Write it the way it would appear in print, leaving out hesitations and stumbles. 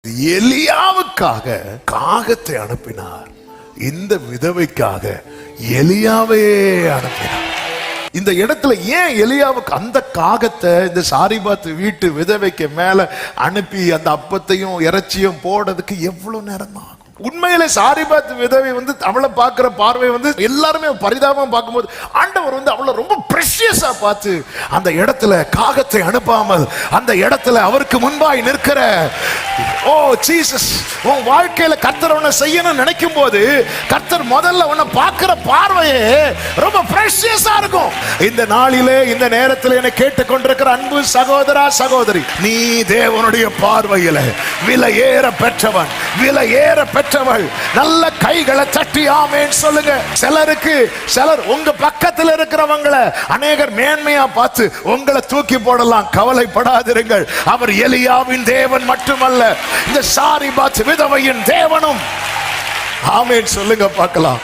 எலியாவுக்காக காகத்தை அனுப்பினார். இந்த விதவைக்காக எலியாவே அனுப்பினார். இந்த இடத்துல ஏன் எலியாவுக்கு அந்த காகத்தை இந்த சாரிபாத் வீட்டு விதவைக்கு மேல அனுப்பி அந்த அப்பத்தையும் இறைச்சியும் போடுறதுக்கு எவ்வளவு நேரம் ஆகும்? உண்மையிலே சாரிபாத் விதவை அவளை பார்க்கிற பார்வை எல்லாருமே பரிதாபம் பார்க்கும்போது ஆண்டவர் அவளை ரொம்ப பிரஷியஸா பார்த்து அந்த இடத்துல காகத்தை அனுப்பாமல் அந்த இடத்துல அவருக்கு முன்பாய் நிற்கிற ஓ ஜீசஸ், உன் வாழ்க்கையில கர்த்தர் உன்னை செய்யணும்னு நினைக்கும் போது கர்த்தர் முதல்ல உன்னை பார்க்கிற பார்வையே ரொம்ப பிரஷியஸா இருக்கும். இந்த நாளிலே இந்த நேரத்தில் என்னை கேட்டுக்கொண்டிருக்கிற அன்பு சகோதரா சகோதரி, நீ தேவனுடைய பார்வையில விலையேற பெற்றவன், விலையேற பெற்றவள். நல்ல கைகளை தட்டி ஆமென் சொல்லுங்க. சிலர் உங்க பக்கத்தில் இருக்கிறவங்களை அநேகர் மேன்மையா பார்த்து உங்களை தூக்கி போடலாம். கவலைப்படாதிருங்கள். அவர் எலியாவின் தேவன் மட்டுமல்ல, இந்த சாரிபாத் விதவையின் தேவனும். ஆமென் சொல்லுங்க பார்க்கலாம்.